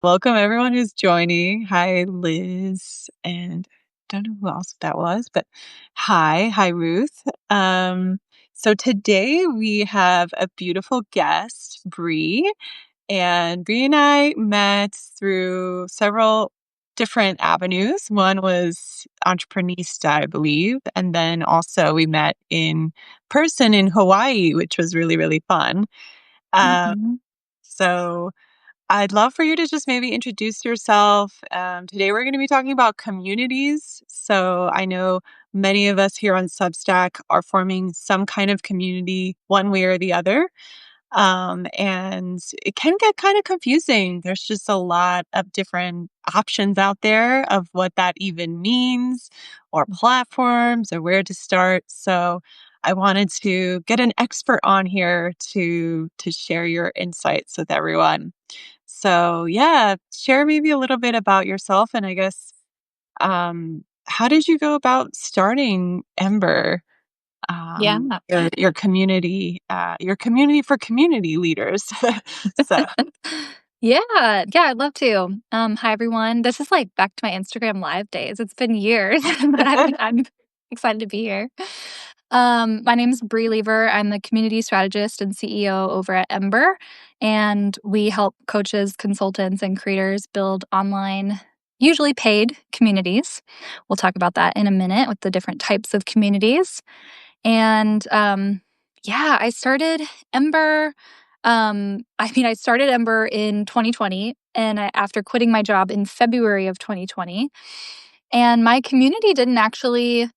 Welcome everyone who's joining. Hi, Liz, and don't know who else that was, but hi, Ruth. So today we have a beautiful guest, Bri, and Bri and I met through several different avenues. One was Entreprenista, I believe, and then also we met in person in Hawaii, which was really, really fun. Um, Mhm. so I'd love for you to just maybe introduce yourself. Today, we're going to be talking about communities. So I know many of us here on Substack are forming some kind of community one way or the other. And it can get kind of confusing. There's just a lot of different options out there of what that even means, or platforms, or where to start. So I wanted to get an expert on here to share your insights with everyone. So yeah, share maybe a little bit about yourself, and I guess how did you go about starting Ember? Yeah. Your community for community leaders. So, Yeah, I'd love to. Hi everyone. This is like back to my Instagram live days. It's been years, but I'm excited to be here. My name is Bri Leever. I'm the community strategist and CEO over at Ember, and we help coaches, consultants, and creators build online, usually paid communities. We'll talk about that in a minute with the different types of communities. And yeah, I started Ember. I started Ember in 2020, and after quitting my job in February of 2020, and my community didn't actually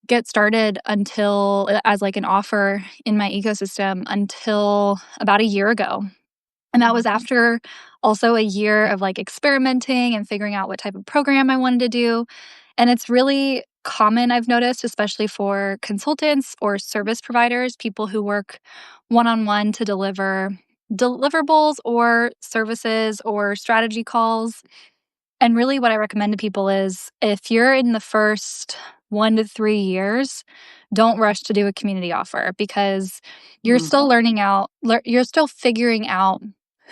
get started until as like an offer in my ecosystem until about a year ago. And that was after also a year of like experimenting and figuring out what type of program I wanted to do. And it's really common, I've noticed, especially for consultants or service providers, people who work one on one to deliver deliverables or services or strategy calls. And really, what I recommend to people is if you're in the first 1 to 3 years, don't rush to do a community offer because you're mm, still you're still figuring out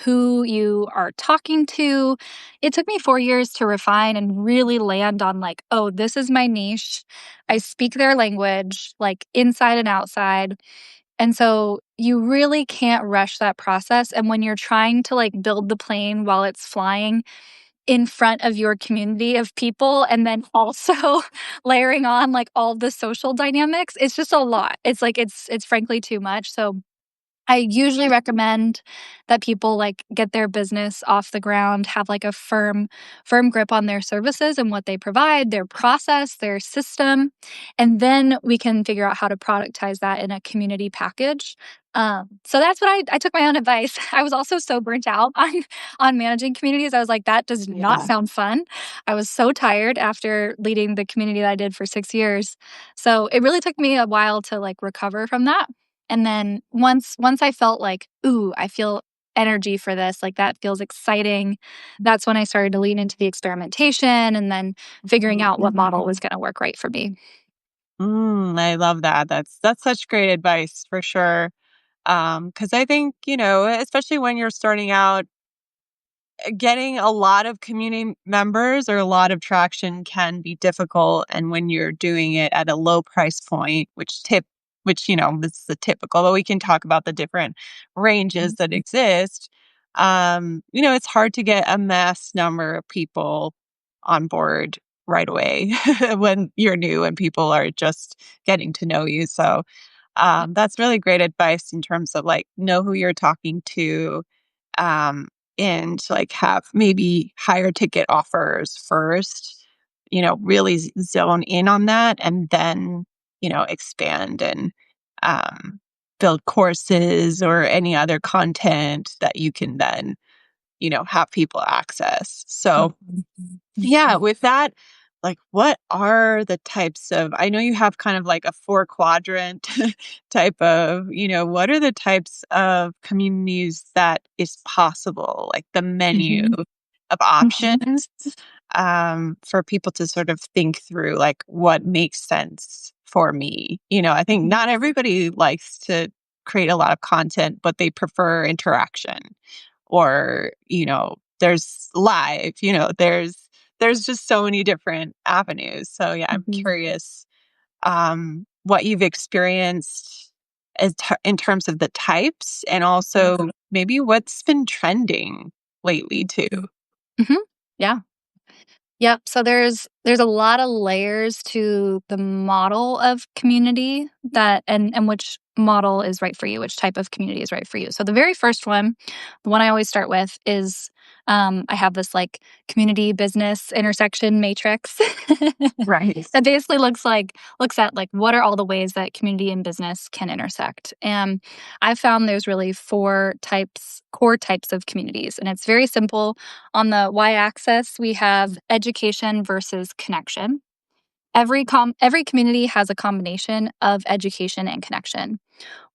who you are talking to. It took me 4 years to refine and really land on, like, oh, this is my niche. I speak their language, like inside and outside. And so you really can't rush that process. And when you're trying to like build the plane while it's flying, in front of your community of people and then also layering on like all the social dynamics, it's just a lot. It's like it's frankly too much. So I usually recommend that people like get their business off the ground, have like a firm grip on their services and what they provide, their process, their system, and then we can figure out how to productize that in a community package. So that's what I took my own advice. I was also so burnt out on managing communities. I was like, that does not yeah. sound fun. I was so tired after leading the community that I did for 6 years. So it really took me a while to like recover from that. And then once I felt like, ooh, I feel energy for this, like that feels exciting, that's when I started to lean into the experimentation and then figuring out what model was going to work right for me. I love that. That's such great advice for sure. Because I think, especially when you're starting out, getting a lot of community members or a lot of traction can be difficult. And when you're doing it at a low price point, which, this is the typical, but we can talk about the different ranges that exist. It's hard to get a mass number of people on board right away when you're new and people are just getting to know you. So that's really great advice in terms of like know who you're talking to, um, and like have maybe higher ticket offers first, really zone in on that and then, expand and um, build courses or any other content that you can then, have people access. So, yeah, with that, like, what are the types of I know you have kind of like a 4 quadrant type of, what are the types of communities that is possible, like the menu Mhm. of options, for people to sort of think through, like, what makes sense for me? I think not everybody likes to create a lot of content, but they prefer interaction or, there's live, there's just so many different avenues. So yeah, I'm Mhm. curious what you've experienced in terms of the types and Yeah. also maybe what's been trending lately too. Mhm. Yeah. Yep. So there's a lot of layers to the model of community that and which model is right for you, which type of community is right for you. So the very first one, the one I always start with is I have this like community business intersection matrix Right. that basically looks at like what are all the ways that community and business can intersect. And I found there's really core types of communities, and it's very simple. On the y-axis, we have education versus connection. Every community has a combination of education and connection.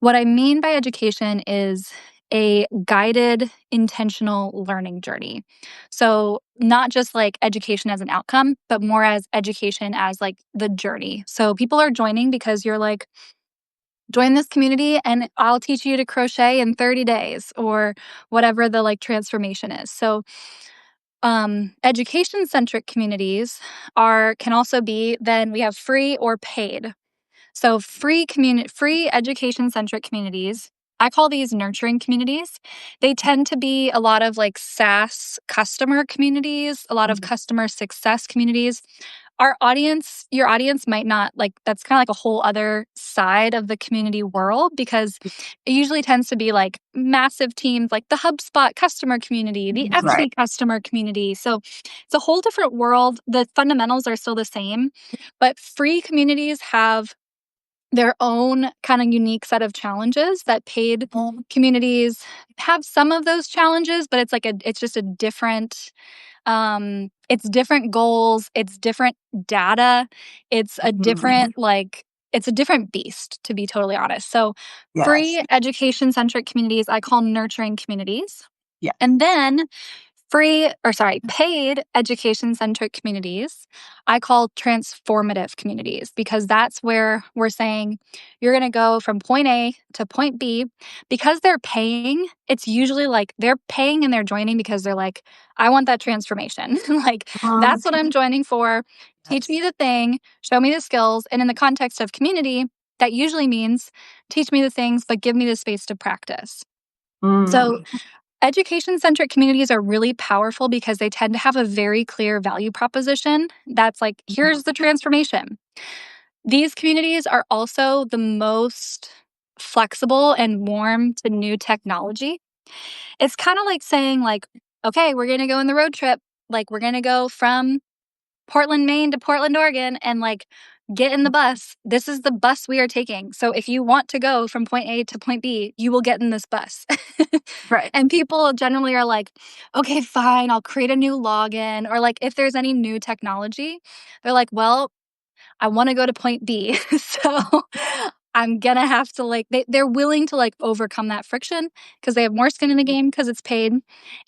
What I mean by education is a guided, intentional learning journey. So, not just like education as an outcome, but more as education as like the journey. So, people are joining because you're like, join this community and I'll teach you to crochet in 30 days or whatever the like transformation is. So, education centric communities can also be, then we have free or paid. So free education centric communities, I call these nurturing communities. They tend to be a lot of like SaaS customer communities, a lot of Mhm. customer success communities. Your audience might not like, that's kind of like a whole other side of the community world, because it usually tends to be like massive teams like the HubSpot customer community, the Right. Etsy customer community. So it's a whole different world. The fundamentals are still the same, but free communities have their own kind of unique set of challenges that paid communities have some of those challenges, but it's just a different, it's different goals, it's different data, it's a Mhm. different it's a different beast, to be totally honest. So Yes. free education centric communities I call nurturing communities. Yeah. And then paid education centric communities, I call transformative communities, because that's where we're saying you're going to go from point A to point B. Because they're paying, it's usually like they're paying and they're joining because they're like, I want that transformation. Like, Um, that's what I'm joining for. Teach yes. me the thing, show me the skills. And in the context of community, that usually means teach me the things, but give me the space to practice. So, Mm. education centric communities are really powerful because they tend to have a very clear value proposition that's like, here's the transformation. These communities are also the most flexible and warm to new technology. It's kind of like saying like, okay, we're going to go on the road trip. Like, we're going to go from Portland, Maine to Portland, Oregon, and like get in the bus. This is the bus we are taking. So if you want to go from point A to point B, you will get in this bus. Right. And people generally are like, okay, fine, I'll create a new login. Or like if there's any new technology, they're like, well, I want to go to point B. So I'm gonna have to like they're willing to like overcome that friction because they have more skin in the game because it's paid,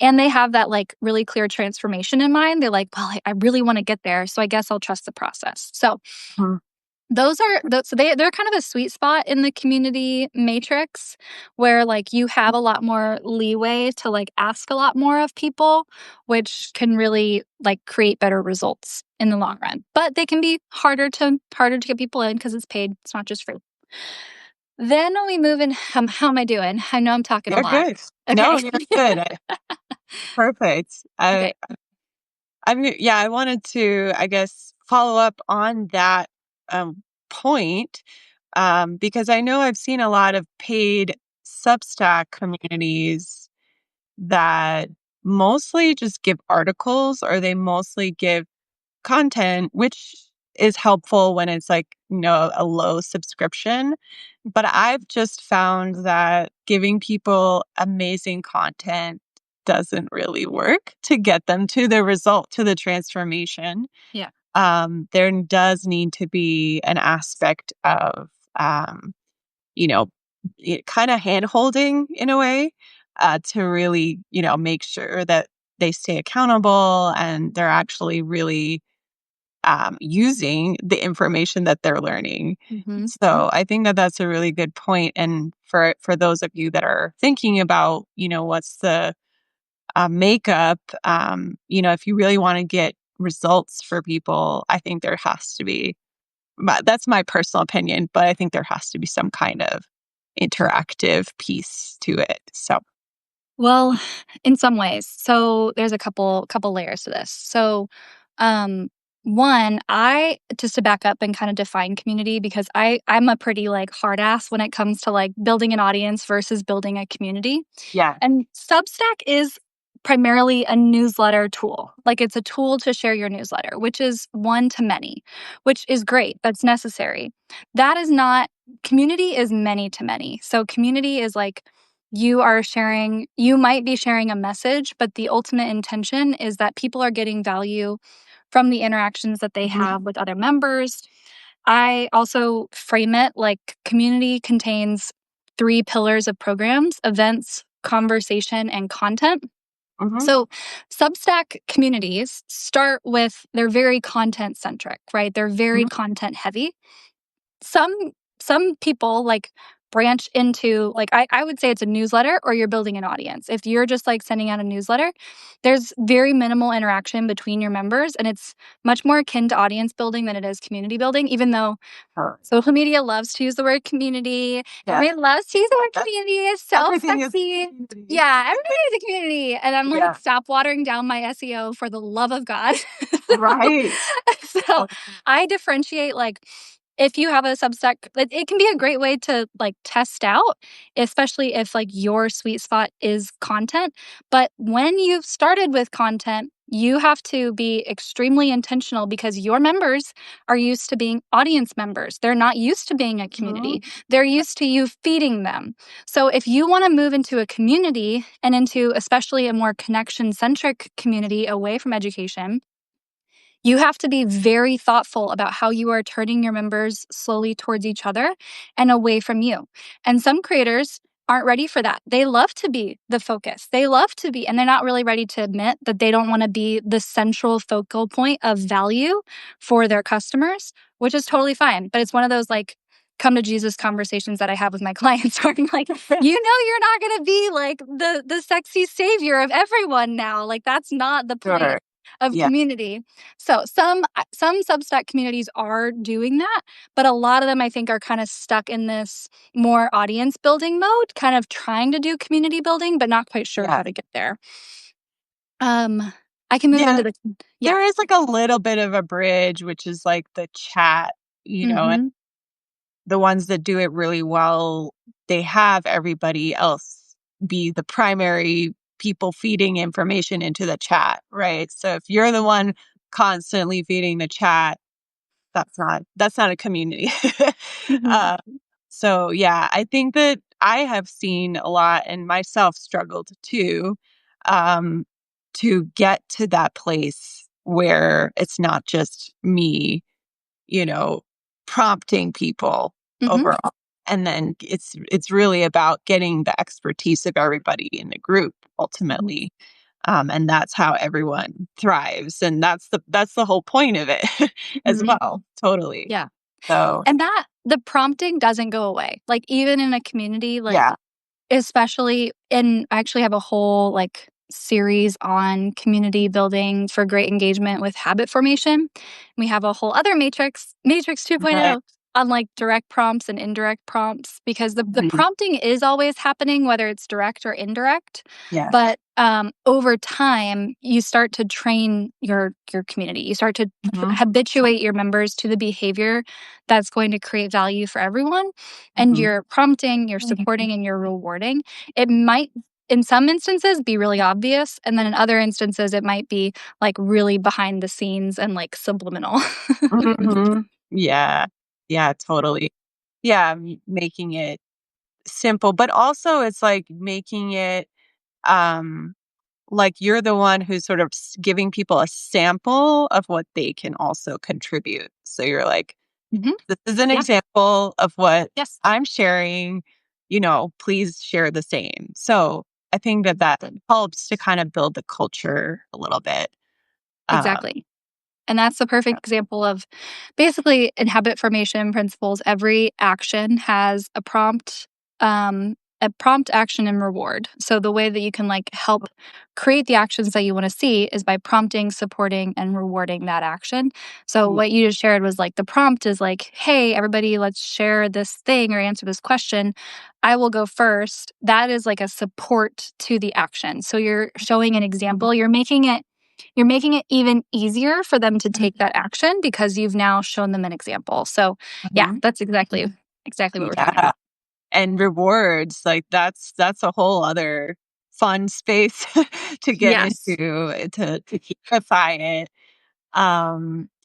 and they have that like really clear transformation in mind. They're like, well, I really want to get there, so I guess I'll trust the process. So Mhm. they're kind of a sweet spot in the community matrix, where like you have a lot more leeway to like ask a lot more of people, which can really like create better results in the long run. But they can be harder to get people in because it's paid. It's not just free. Then when we move in, how am I doing? I know I'm talking a You're lot. good. No, Okay. you're good. Perfect. Okay. Yeah, I wanted to, I guess, follow up on that point because I know I've seen a lot of paid Substack communities that mostly just give articles or they mostly give content, which is helpful when it's like, a low subscription. But I've just found that giving people amazing content doesn't really work to get them to the result, to the transformation. Yeah. There does need to be an aspect of, you know, kind of hand holding in a way to really, make sure that they stay accountable and they're actually really using the information that they're learning. Hmm. So I think that that's a really good point. And for those of you that are thinking about, what's the makeup, if you really want to get results for people, I think there has to be, that's my personal opinion, but I think there has to be some kind of interactive piece to it. So, Well, in some ways. So there's a couple layers to this. So, um, one, I just to back up and kind of define community because I'm a pretty like hard ass when it comes to like building an audience versus building a community. yeah. And Substack is primarily a newsletter tool. Like it's a tool to share your newsletter, which is one to many, which is great. That's necessary. That is not, community is many to many. So community is like you might be sharing a message, but the ultimate intention is that people are getting value from the interactions that they Mhm. have with other members. I also frame it like community contains three pillars of programs: events, conversation, and content. Mhm. So, Substack communities start with, they're very content centric, right? They're very Mhm. content heavy. Some some people like branch into like I would say it's a newsletter or you're building an audience. If you're just like sending out a newsletter, there's very minimal interaction between your members and it's much more akin to audience building than it is community building, even though Sure. social media loves to use the word community. Yeah. Everybody loves to use the word That community. It's so everything is sexy. community. Yeah, everybody is a community. And I'm like, Yeah. stop watering down my SEO for the love of God. so, Right. so Oh, I differentiate like if you have a Substack, it can be a great way to like test out, especially if like your sweet spot is content. But when you've started with content, you have to be extremely intentional because your members are used to being audience members. They're not used to being a community. mhm. They're used to you feeding them. So if you want to move into a community and into especially a more connection centric community away from education, you have to be very thoughtful about how you are turning your members slowly towards each other and away from you. And some creators aren't ready for that. They love to be the focus. They love to be, and they're not really ready to admit that they don't want to be the central focal point of value for their customers, which is totally fine. But it's one of those like come to Jesus conversations that I have with my clients where I'm like, you're not going to be like the sexy savior of everyone now. Like that's not the point Sure. of Yeah. community. So some Substack communities are doing that, but a lot of them I think are kind of stuck in this more audience building mode, kind of trying to do community building, but not quite sure Yeah. how to get there. Um, I can move Yeah. into the yeah. There is like a little bit of a bridge, which is like the chat, and Mm-hmm. the ones that do it really well, they have everybody else be the primary people feeding information into the chat, right? So if you're the one constantly feeding the chat, that's not a community. Mm-hmm. uh, so yeah, I think that I have seen a lot and myself struggled too, um, to get to that place where it's not just me, you know, prompting people Mm-hmm. overall. And then it's really about getting the expertise of everybody in the group ultimately. And that's how everyone thrives. And that's the whole point of it as Mm-hmm. well. Totally. Yeah. So And that the prompting doesn't go away. Like even in a community, like yeah. especially and I actually have a whole, like, series on community building for great engagement with habit formation. We have a whole other Matrix Right. 2.0, on, like, direct prompts and indirect prompts because the Mhm. prompting is always happening, whether it's direct or indirect. Yeah. But, over time, you start to train your community. You start to Mhm. habituate your members to the behavior that's going to create value for everyone, and Mhm. you're prompting, you're supporting, and you're rewarding. It might, in some instances, be really obvious, and then in other instances, it might be, like, really behind the scenes and, like, subliminal. Mhm. Yeah. Yeah, totally. Yeah, making it simple, but also it's like making it um like you're the one who's sort of giving people a sample of what they can also contribute. So you're like, Mhm. this is an Yeah. example of what Yes. I'm sharing, please share the same. So I think that Exactly. helps to kind of build the culture a little bit. Um, Exactly. And that's the perfect example of basically in habit formation principles, every action has a prompt. a prompt, action, and reward. So the way that you can like help create the actions that you want to see is by prompting, supporting, and rewarding that action. So Yeah. what you just shared was like the prompt is like, hey, everybody, let's share this thing or answer this question. I will go first. That is like a support to the action. So you're showing an example. You're making it even easier for them to take that action because you've now shown them an example. So yeah, Mhm. that's exactly what we're talking Yeah. about. And rewards, like, that's a whole other fun space to get Yes. into, to gamify it.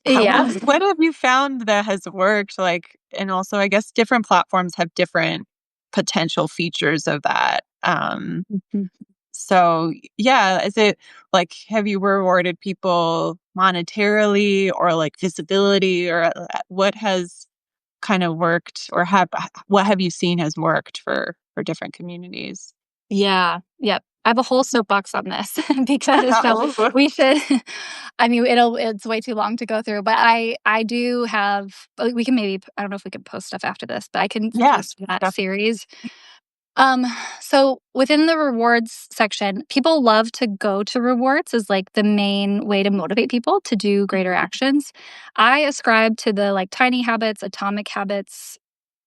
How Yeah. what have you found that has worked? Like, and also, I guess different platforms have different potential features of that. Mhm. So yeah, is it like, have you rewarded people monetarily or like visibility, or what has kind of worked, or what have you seen has worked for different communities? Yeah. Yep. I have a whole soapbox on this because Oh, we should I mean it's way too long to go through, but I do have we can maybe I don't know if we can post stuff after this, but I can yeah, post that def- series. Um, so within the rewards section, people love to go to rewards as like the main way to motivate people to do greater actions. I ascribe to the like tiny habits, atomic habits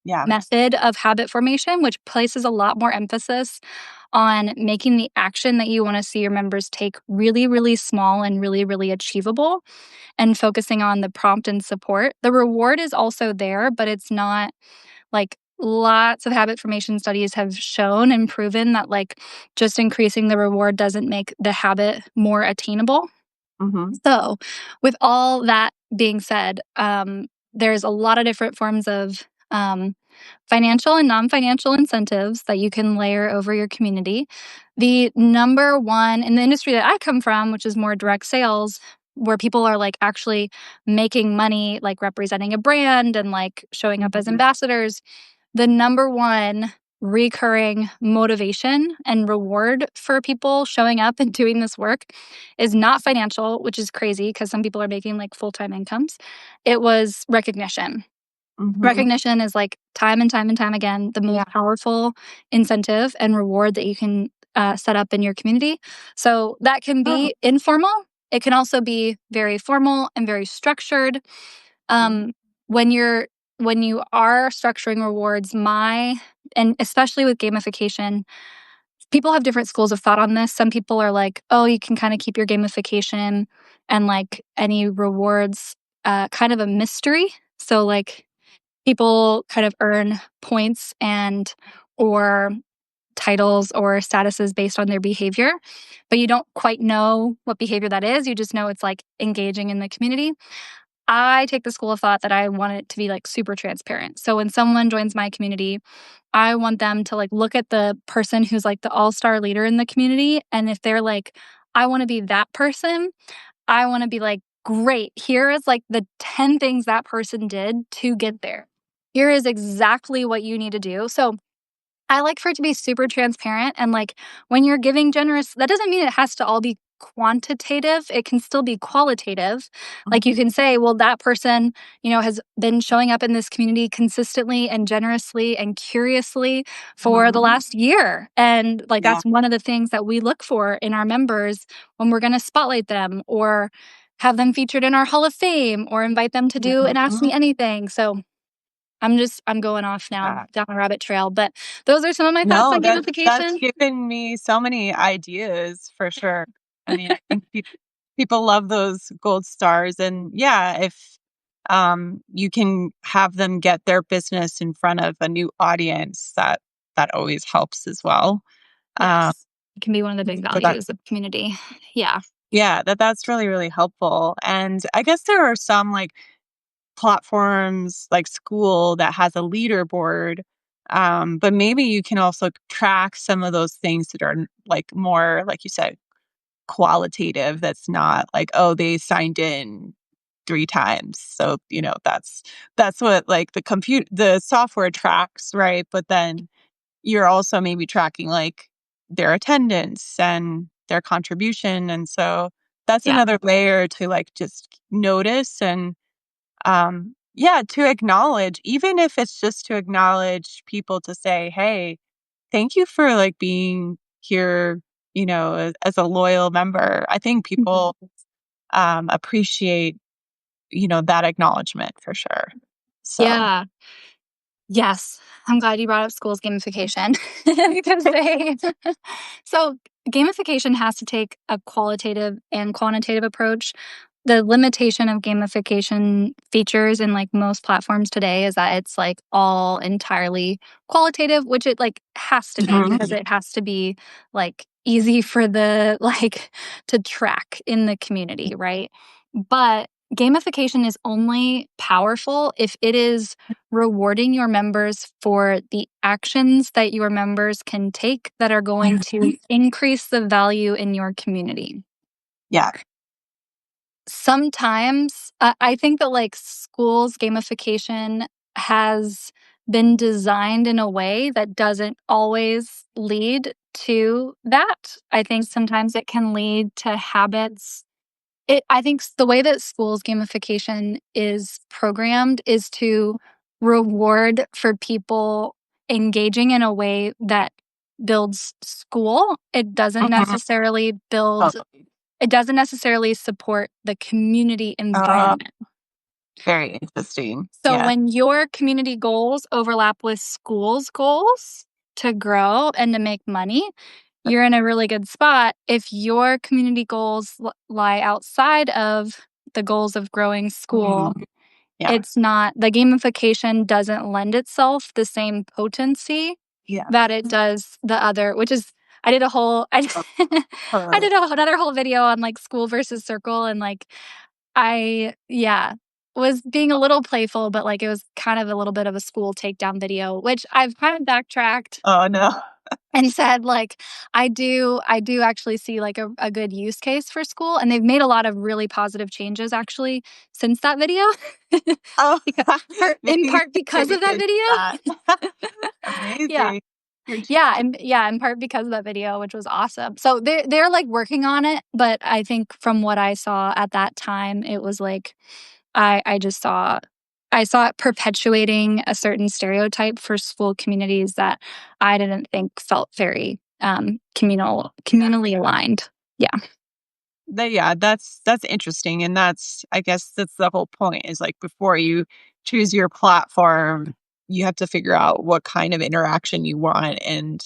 yeah. method of habit formation, which places a lot more emphasis on making the action that you want to see your members take really, really small and really, really achievable and focusing on the prompt and support. The reward is also there, but it's not like lots of habit formation studies have shown and proven that like just increasing the reward doesn't make the habit more attainable. Mhm, So, with all that being said, there's a lot of different forms of financial and non financial incentives that you can layer over your community. The number one in the industry that I come from, which is more direct sales, where people are like actually making money, like representing a brand and like showing up as mhm, ambassadors, the number one recurring motivation and reward for people showing up and doing this work is not financial, which is crazy because some people are making like full time incomes. It was recognition. mhm. Recognition is like time and time and time again the Yeah. most powerful incentive and reward that you can set up in your community. So that can Oh, be informal. It can also be very formal and very structured. mhm, um, when you are structuring rewards, my and especially with gamification, people have different schools of thought on this. Some people are like, oh, you can kind of keep your gamification and like any rewards kind of a mystery. So like people kind of earn points and or titles or statuses based on their behavior, but you don't quite know what behavior that is. You just know it's like engaging in the community. I take the school of thought that I want it to be like super transparent. So when someone joins my community, I want them to like look at the person who's like the all-star leader in the community. And if they're like, I want to be that person, I want to be like, great, here is like the 10 things that person did to get there. Here is exactly what you need to do. So I like for it to be super transparent and like when you're giving generous, that doesn't mean it has to all be quantitative. It can still be qualitative. Like you mhm, can say, well, that person, has been showing up in this community consistently and generously and curiously for the mhm. last year. And like Yeah. that's one of the things that we look for in our members when we're going to spotlight them or have them featured in our Hall of Fame or invite them to do an Ask Mhm. Me Anything. So I'm going off now Yeah. down a rabbit trail, but those are some of my thoughts No, on that's gamification. given me so many ideas for sure. I mean, I think people love those gold stars, and yeah, if you can have them get their business in front of a new audience, that always helps as well. Um, Yes. It can be one of the big so that values of community. Yeah. yeah, that's really really helpful. And I guess there are some like platforms like school that has a leaderboard. But maybe you can also track some of those things that are like more, like you said, qualitative. That's not like, oh, they signed in 3 times. So, that's what like the software tracks, right? But then you're also maybe tracking like their attendance and their contribution. And so that's Yeah. another layer to like just notice and yeah, to acknowledge, even if it's just to acknowledge people to say, hey, thank you for like being here, as a loyal member. I think Mhm. people appreciate, that acknowledgement for sure. So, Yeah. Yes. I'm glad you brought up schools gamification because they so gamification has to take a qualitative and quantitative approach. The limitation of gamification features in like most platforms today is that it's like all entirely qualitative, which it like has to be because Mhm. it has to be like easy for the like to track in the community, right? But gamification is only powerful if it is rewarding your members for the actions that your members can take that are going to increase the value in your community. Yeah. Sometimes I think that like schools gamification has been designed in a way that doesn't always lead to that. I think sometimes it can lead to habits. I think the way that schools gamification is programmed is to reward for people engaging in a way that builds school. Mhm. Oh, It doesn't necessarily support the community uh, environment. very interesting. So Yeah. when your community goals overlap with school's goals to grow and to make money, you're in a really good spot. If your community goals lie outside of the goals of growing school, Mhm. Yeah. it's not the gamification doesn't lend itself the same potency Yeah. that it does the other, which is I did a whole I Oh, I totally. did another whole video on like school versus circle and like yeah, was being a little playful, but like it was kind of a little bit of a school takedown video, which I've kind of backtracked Oh, no. and said like I do actually see like a good use case for school, and they've made a lot of really positive changes actually since that video. Oh, Because, in maybe part because of that contributed to that. video. Yeah. Amazing. Yeah, and yeah, in part because of that video, which was awesome. So they're like working on it, but I think from what I saw at that time, it was like I just saw I saw it perpetuating a certain stereotype for school communities that I didn't think felt very communally aligned. Yeah. Yeah, that's interesting, and I guess that's the whole point is, like, before you choose your platform, you have to figure out what kind of interaction you want and,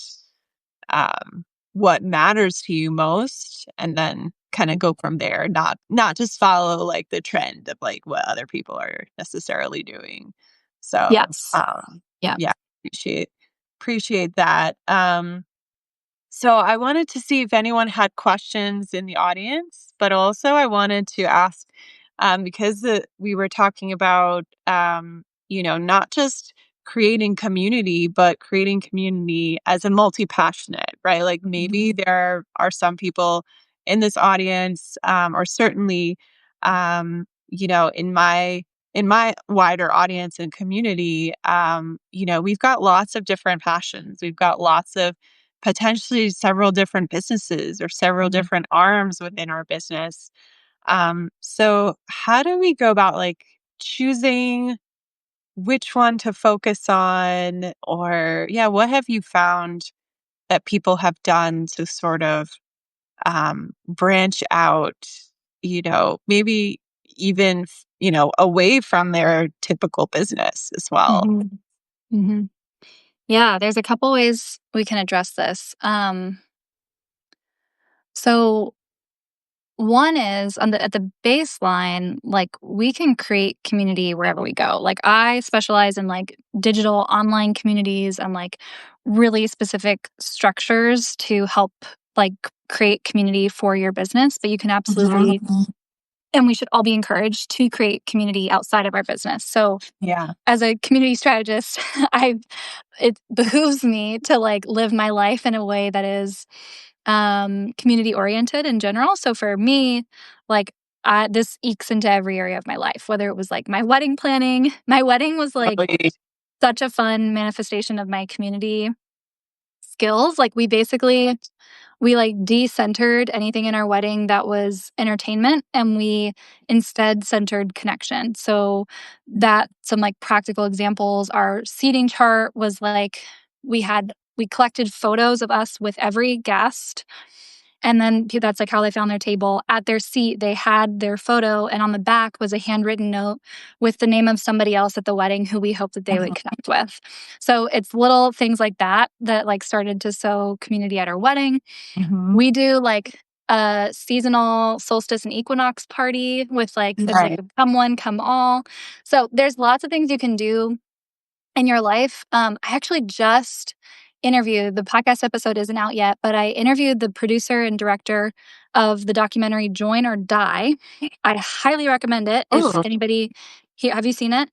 what matters to you most, and then kinda go from there, not just follow, like, the trend of, like, what other people are necessarily doing. So, Yes. Yeah. yeah, appreciate that. So I wanted to see if anyone had questions in the audience, but also I wanted to ask because we were talking about not just creating community, but creating community as a multi-passionate, right? Like maybe Mhm. there are some people in this audience, or certainly, in my wider audience and community, we've got lots of different passions. We've got lots of potentially several different businesses or several Mhm. different arms within our business. So how do we go about like choosing which one to focus on? Or yeah, what have you found that people have done to sort of branch out, maybe even, away from their typical business as well? Mhm. Mhm. Yeah, there's a couple ways we can address this. So one is at the baseline, like we can create community wherever we go. Like I specialize in like digital online communities and like really specific structures to help like create community for your business, but you can Mhm. absolutely and we should all be encouraged to create community outside of our business. So Yeah. as a community strategist, I it behooves me to like live my life in a way that is community oriented in general. So for me, like this ekes into every area of my life, whether it was like my wedding planning. My wedding was like Totally. such a fun manifestation of my community skills. Like we like de-centered anything in our wedding that was entertainment and we instead centered connection. So that some like practical examples, our seating chart was like we we collected photos of us with every guest. And then that's like how they found their table. At their seat, they had their photo, and on the back was a handwritten note with the name of somebody else at the wedding who we hoped that they would connect with. So it's little things like that that like started to sow community at our wedding. Mhm. We do like a seasonal solstice and equinox party with like it's like Right. a come one, come all. So there's lots of things you can do in your life. I actually just interviewed, the podcast episode isn't out yet, but I interviewed the producer and director of the documentary Join or Die. I highly recommend it if Ooh, anybody here, have you seen it?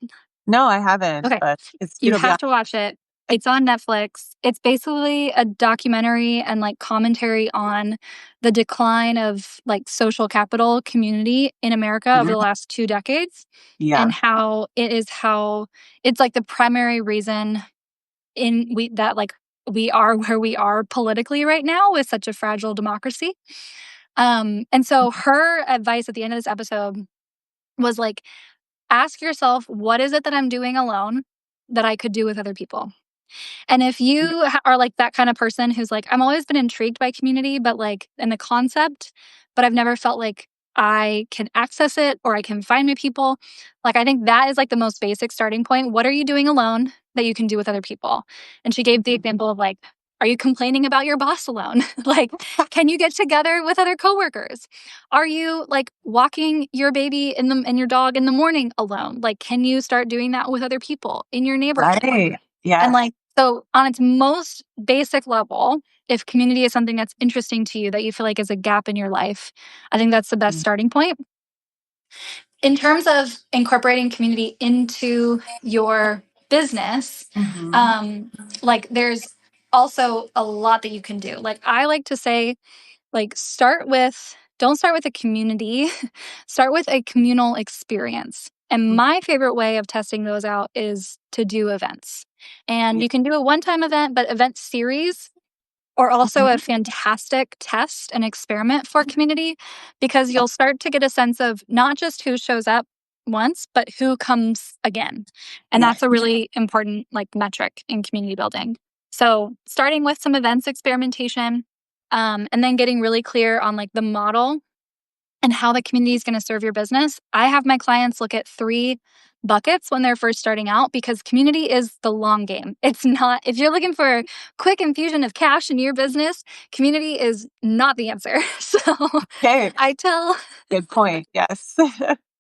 no, I haven't, Okay. but You it'll be on. have to watch it. It's on Netflix. It's basically a documentary and like commentary on the decline of like social capital community in America over the Mhm. last 2 decades, Yeah. and how it's like the primary reason in we that like we are where we are politically right now with such a fragile democracy. And so her advice at the end of this episode was like, ask yourself, what is it that I'm doing alone that I could do with other people? And if you are like that kind of person who's like, I'm always been intrigued by community, but like in the concept, but I've never felt like I can access it or I can find my people. Like, I think that is like the most basic starting point. What are you doing alone that you can do with other people? And she gave the example of like, are you complaining about your boss alone? Like, can you get together with other coworkers? Are you like walking your baby and your dog in the morning alone? Like, can you start doing that with other people in your neighborhood? Right. And Yes. like, so on its most basic level, if community is something that's interesting to you that you feel like is a gap in your life, I think that's the best starting point. In terms of incorporating community into your business, Mhm. um, like there's also a lot that you can do. Like I like to say, like don't start with a community, start with a communal experience. And Mm, my favorite way of testing those out is to do events. And yeah. you can do a one-time event, but event series are also a Mhm. fantastic test and experiment for community, because you'll start to get a sense of not just who shows up once, but who comes again. And Yeah. that's a really important like metric in community building. So starting with some events experimentation, and then getting really clear on like the model and how the community is going to serve your business. I have my clients look at 3 buckets when they're first starting out, because community is the long game. It's not, if you're looking for a quick infusion of cash in your business, community is not the answer. So Okay. I tell Good point. Yes.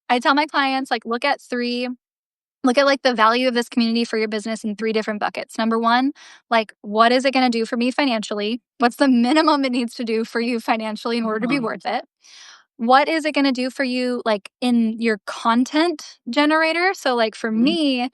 I tell my clients like look at like the value of this community for your business in 3 different buckets. Number one, like what is it going to do for me financially? What's the minimum it needs to do for you financially in order to be Mhm. worth it? What is it going to do for you like in your content generator? So like for Mhm. me,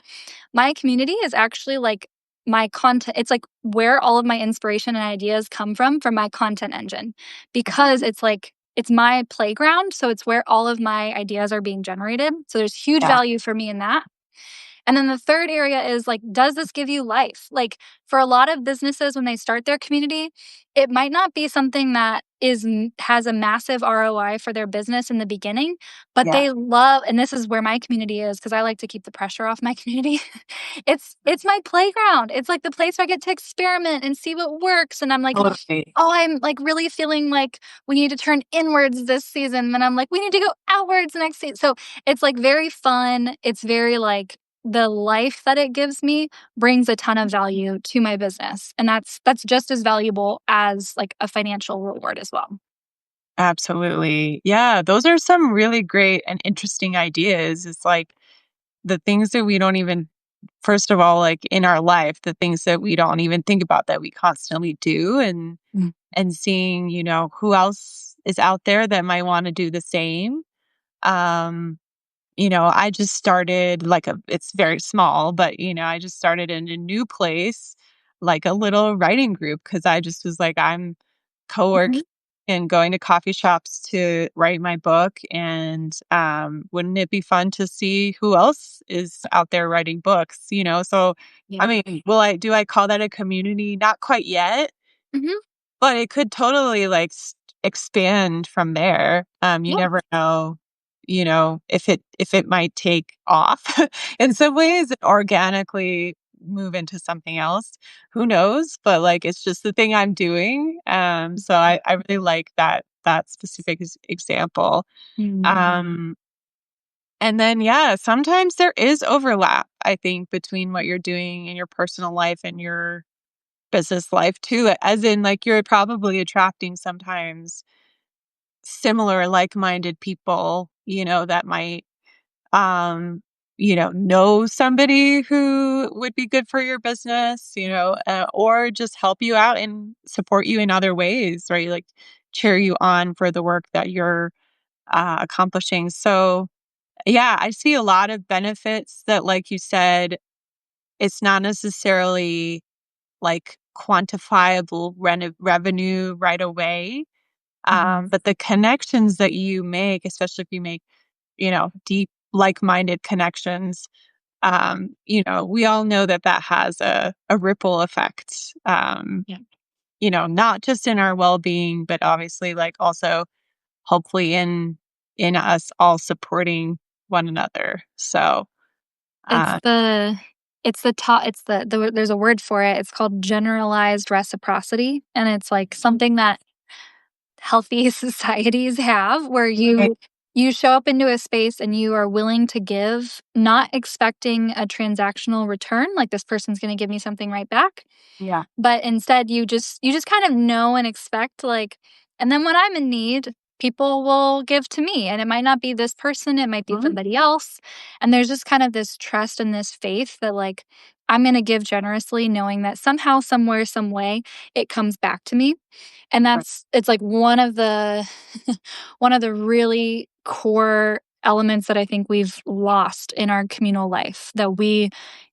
my community is actually like my content. It's like where all of my inspiration and ideas come from my content engine, because it's my playground, so it's where all of my ideas are being generated. So there's huge Yeah. value for me in that. And then the third area is like, does this give you life? Like for a lot of businesses, when they start their community, it might not be something that has a massive ROI for their business in the beginning, but Yeah. they love, and this is where my community is because I like to keep the pressure off my community. It's my playground. It's like the place where I get to experiment and see what works. And I'm like, Totally. oh, I'm like really feeling like we need to turn inwards this season. And I'm like, we need to go outwards next season. So it's like very fun. It's very like the life that it gives me brings a ton of value to my business. And that's just as valuable as like a financial reward as well. Absolutely. Yeah, those are some really great and interesting ideas. It's like the things that we don't even first of all, like in our life, the things that we don't even think about that we constantly do and seeing, who else is out there that might want to do the same. Um I just started it's very small, but I just started in a new place, like a little writing group because I just was like, I'm co-working Mhm. and going to coffee shops to write my book. And wouldn't it be fun to see who else is out there writing books? So Yeah. I mean, do I call that a community? Not quite yet, Mhm. but it could totally expand from there. You Yeah. never know, if it might take off. In some ways, it organically move into something else. Who knows? But like it's just the thing I'm doing. So I really like that specific example. Mhm. Um and then yeah, sometimes there is overlap, I think, between what you're doing in your personal life and your business life too. As in like you're probably attracting sometimes similar like-minded people, that might know somebody who would be good for your business, or just help you out and support you in other ways, right? Like cheer you on for the work that you're accomplishing. So, yeah, I see a lot of benefits that, like you said, it's not necessarily like quantifiable revenue right away. Mhm. But the connections that you make, especially if you make, deep like-minded connections, we all know that that has a ripple effect, Yeah. not just in our well-being, but obviously like also hopefully in us all supporting one another. So, It's uh, the there's a word for it. It's called generalized reciprocity, and it's like something that healthy societies have where right. you show up into a space and you are willing to give, not expecting a transactional return, like this person's going to give me something right back, Yeah. but instead you just kind of know and expect, like, and then when I'm in need, people will give to me, and it might not be this person, it might be Mhm. somebody else, and there's just kind of this trust and this faith that, like, I'm going to give generously knowing that somehow, somewhere, some way it comes back to me. And Right. it's like one of the one of the really core elements that I think we've lost in our communal life, that we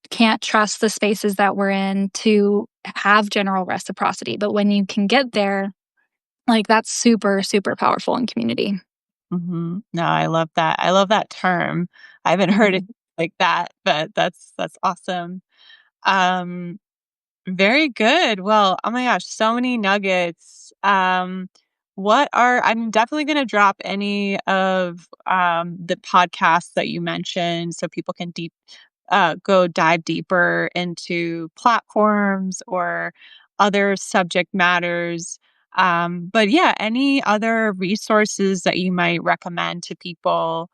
can't trust the spaces that we're in to have general reciprocity. But when you can get there, like, that's super, super powerful in community. No, I love that. I love that term. I haven't heard it Mhm. like that, but that's awesome. Um, Very good. Well, oh my gosh, so many nuggets. I'm definitely going to drop any of the podcasts that you mentioned so people can go dive deeper into platforms or other subject matters. But yeah, any other resources that you might recommend to people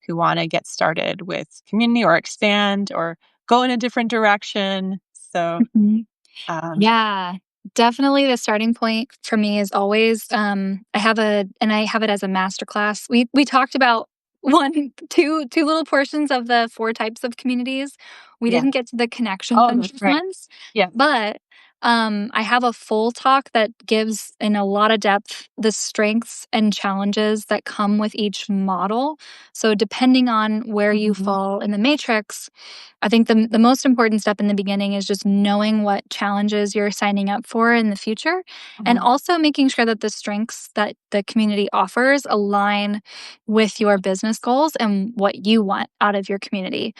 who want to get started with community or expand or go in a different direction? So, Mhm. um, Yeah, definitely the starting point for me is always, I have it as a masterclass. We talked about two little portions of the 4 types of communities. We yeah. didn't get to the connection Oh, that's focused right. ones, Yes. but, I have a full talk that gives in a lot of depth the strengths and challenges that come with each model. So depending on where you Mhm, fall in the matrix, I think the most important step in the beginning is just knowing what challenges you're signing up for in the future, and mhm, also making sure that the strengths that the community offers align with your business goals and what you want out of your community.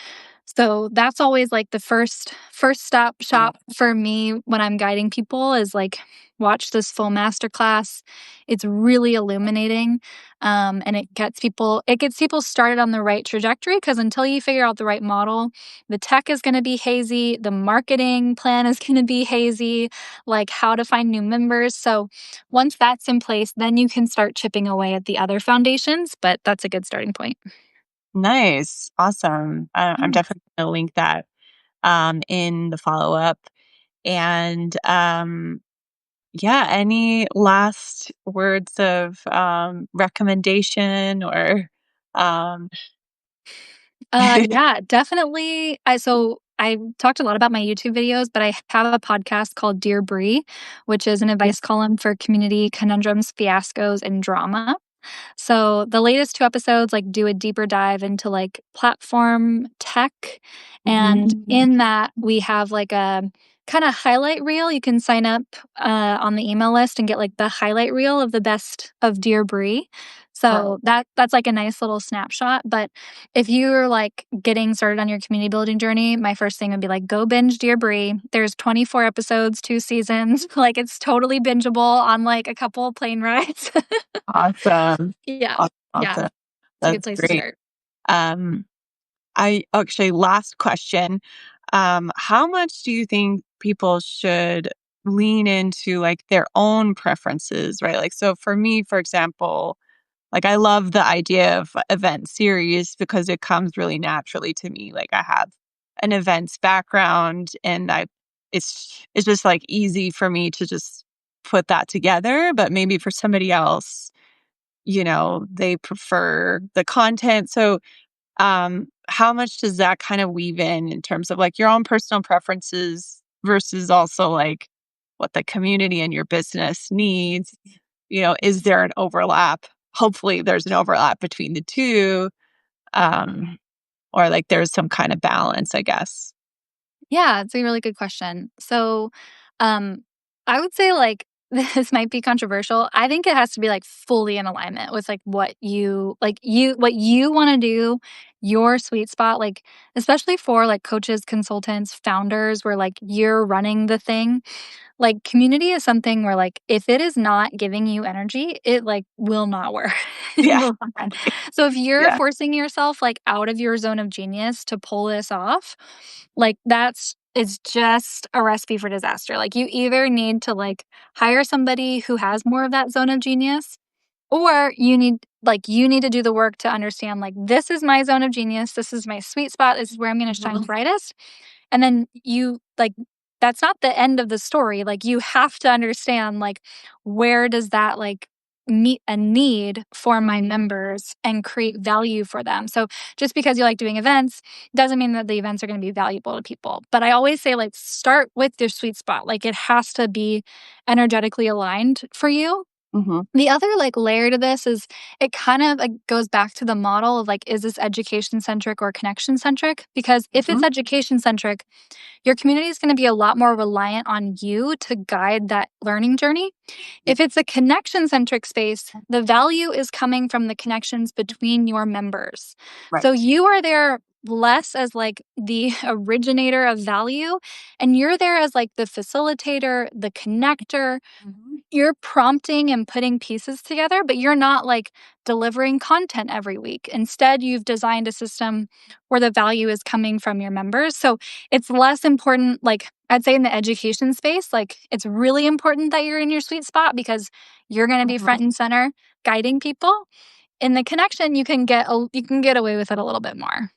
So that's always like the first stop yeah, shop for me when I'm guiding people, is like, watch this full masterclass. It's really illuminating, and it gets people started on the right trajectory, because until you figure out the right model, the tech is going to be hazy, the marketing plan is going to be hazy, like how to find new members. So once that's in place, then you can start chipping away at the other foundations. But that's a good starting point. nice, awesome. I'm Mm. definitely gonna link that, in the follow-up, and, yeah, any last words of, recommendation or, um Yeah, definitely. I talked a lot about my YouTube videos, but I have a podcast called Dear Bri, which is an Yeah, advice column for community conundrums, fiascos, and drama. So the latest 2 episodes, like, do a deeper dive into, like, platform tech, mhm, and in that, we have, like, a kinda highlight reel. You can sign up, on the email list and get, like, the highlight reel of the best of Dear Bri. So that's, like, a nice little snapshot, but if you're, like, getting started on your community building journey, my first thing would be, like, go binge Dear Bri. There's 24 episodes, 2 seasons, like, it's totally bingeable on, like, a couple of plane rides. awesome, Yeah. Yeah. awesome, It's a good that's place to great. start. Um, I actually last question. How much do you think people should lean into like their own preferences, right? Like, so for me, for example, like I love the idea of event series because it comes really naturally to me. Like I have an events background and it's just like easy for me to just put that together. But maybe for somebody else, they prefer the content. So how much does that kind of weave in terms of like your own personal preferences versus also like what the community and your business needs? Is there an overlap? Hopefully, there's an overlap between the two, um, or like there's some kind of balance, I guess. Yeah, it's a really good question. So, um, I would say like this might be controversial. I think it has to be like fully in alignment with like what you want to do, your sweet spot, like especially for like coaches, consultants, founders where like you're running the thing. Like, community is something where, like, if it is not giving you energy, it, like, will not work. It Yeah, will not. So if you're yeah. forcing yourself, like, out of your zone of genius to pull this off, like, it's just a recipe for disaster. Like, you either need to, like, hire somebody who has more of that zone of genius, or you need to do the work to understand, like, "This is my zone of genius. This is my sweet spot. This is where I'm gonna shine Mhm, brightest." And then that's not the end of the story. Like, you have to understand, like, where does that, like, meet a need for my mhm, members and create value for them. So just because you like doing events doesn't mean that the events are going to be valuable to people. But I always say, like, start with your sweet spot. Like, it has to be energetically aligned for you. mhm, The other like layer to this is it kind of like goes back to the model of like, is this education centric or connection centric? Because if it's mhm. education centric, your community is going to be a lot more reliant on you to guide that learning journey. Yeah, If it's a connection centric space, the value is coming from the connections between your members. right. So you are there less as like the originator of value, and you're there as like the facilitator, the connector. Mhm, You're prompting and putting pieces together, but you're not like delivering content every week. Instead, you've designed a system where the value is coming from your members. So it's less important, like I'd say in the education space, like it's really important that you're in your sweet spot because you're going to be mhm. front and center guiding people. In the connection, you can get away with it a little bit more.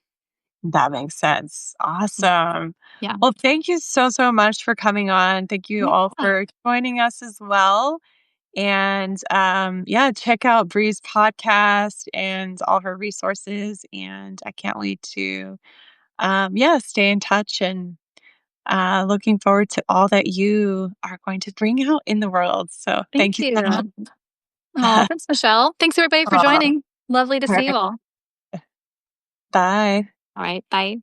That makes sense. Awesome. Yeah. Well, thank you so, so much for coming on. Thank you all Yeah. for joining us as well. And yeah, check out Bree's podcast and all her resources. And I can't wait to yeah, stay in touch and looking forward to all that you are going to bring out in the world. So thank Thank you so much. you. Oh, thanks, Michelle. Thanks everybody for Aw, joining. Lovely to all see you right. all. Bye. All right. Bye.